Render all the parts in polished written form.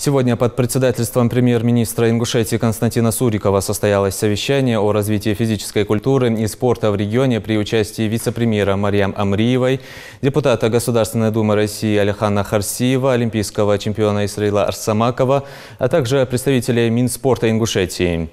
Сегодня под председательством премьер-министра Ингушетии Константина Сурикова состоялось совещание о развитии физической культуры и спорта в регионе при участии вице-премьера Марьям Амриевой, депутата Государственной Думы России Алихана Харсиева, олимпийского чемпиона Исраила Арсамакова, а также представителей Минспорта Ингушетии.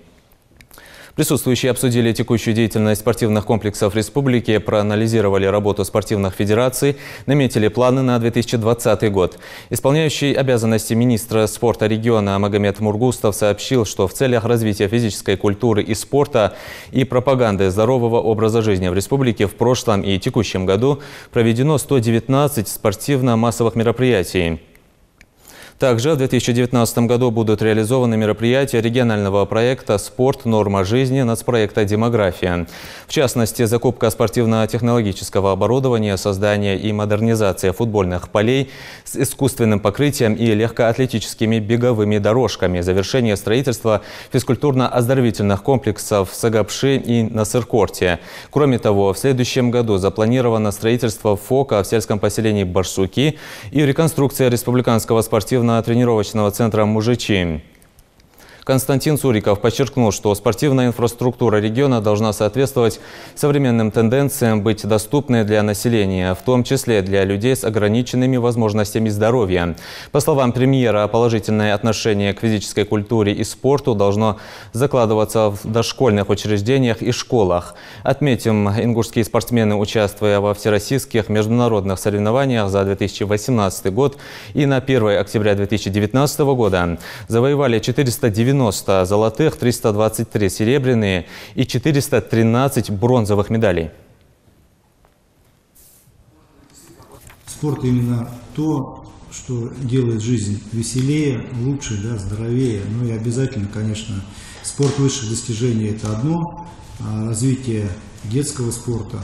Присутствующие обсудили текущую деятельность спортивных комплексов республики, проанализировали работу спортивных федераций, наметили планы на 2020 год. Исполняющий обязанности министра спорта региона Магомед Мургустов сообщил, что в целях развития физической культуры и спорта и пропаганды здорового образа жизни в республике в прошлом и текущем году проведено 119 спортивно-массовых мероприятий. Также в 2019 году будут реализованы мероприятия регионального проекта «Спорт. Норма жизни» нацпроекта «Демография». В частности, закупка спортивно-технологического оборудования, создание и модернизация футбольных полей с искусственным покрытием и легкоатлетическими беговыми дорожками, завершение строительства физкультурно-оздоровительных комплексов в Сагапши и на Сыркорте. Кроме того, в следующем году запланировано строительство ФОКа в сельском поселении Барсуки и реконструкция республиканского спортивно-тренировочного центра «Мужичи». Константин Суриков подчеркнул, что спортивная инфраструктура региона должна соответствовать современным тенденциям, быть доступной для населения, в том числе для людей с ограниченными возможностями здоровья. По словам премьера, положительное отношение к физической культуре и спорту должно закладываться в дошкольных учреждениях и школах. Отметим, ингушские спортсмены, участвуя во всероссийских международных соревнованиях за 2018 год и на 1 октября 2019 года, завоевали 490 золотых, 323 серебряные и 413 бронзовых медалей. Спорт именно то, что делает жизнь веселее, лучше, да, здоровее. Ну и обязательно, конечно, спорт высших достижений – это одно, а развитие детского спорта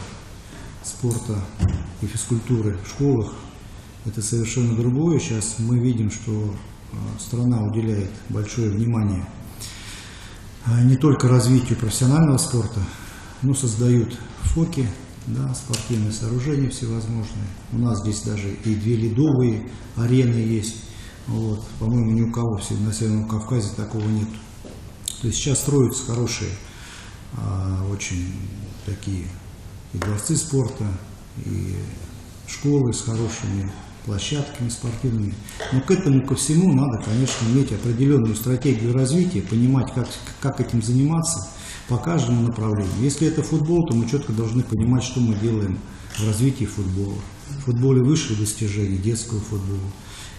и физкультуры в школах – это совершенно другое. Сейчас мы видим, что страна уделяет большое внимание не только развитию профессионального спорта, но создают ФОКи, да, спортивные сооружения всевозможные. У нас здесь даже и 2 ледовые арены есть. Вот. По-моему, ни у кого на Северном Кавказе такого нет. То есть сейчас строятся хорошие, очень такие и дворцы спорта, и школы с хорошими площадками спортивными. Но к этому ко всему надо, конечно, иметь определенную стратегию развития, понимать, как этим заниматься по каждому направлению. Если это футбол, то мы четко должны понимать, что мы делаем в развитии футбола. В футболе высших достижений, детского футбола.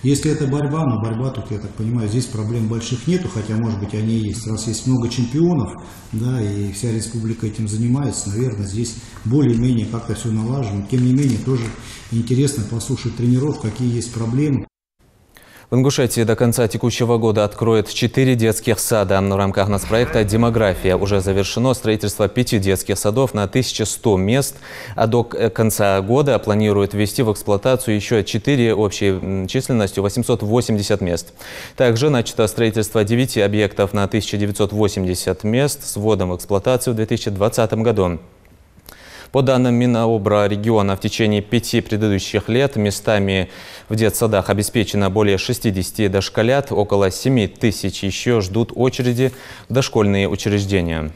Если это борьба, но борьба тут, я так понимаю, здесь проблем больших нету, хотя, может быть, они и есть. Раз есть много чемпионов, да, и вся республика этим занимается, наверное, здесь более-менее как-то все налажено. Тем не менее, тоже интересно послушать тренеров, какие есть проблемы. В Ингушетии до конца текущего года откроют 4 детских сада. В рамках нацпроекта «Демография» уже завершено строительство 5 детских садов на 1100 мест, а до конца года планируют ввести в эксплуатацию еще 4 общей численностью 880 мест. Также начато строительство 9 объектов на 1980 мест с вводом в эксплуатацию в 2020 году. По данным Минобра региона, в течение 5 предыдущих лет местами в детсадах обеспечено более 60 дошколят, около 7 тысяч еще ждут очереди в дошкольные учреждения.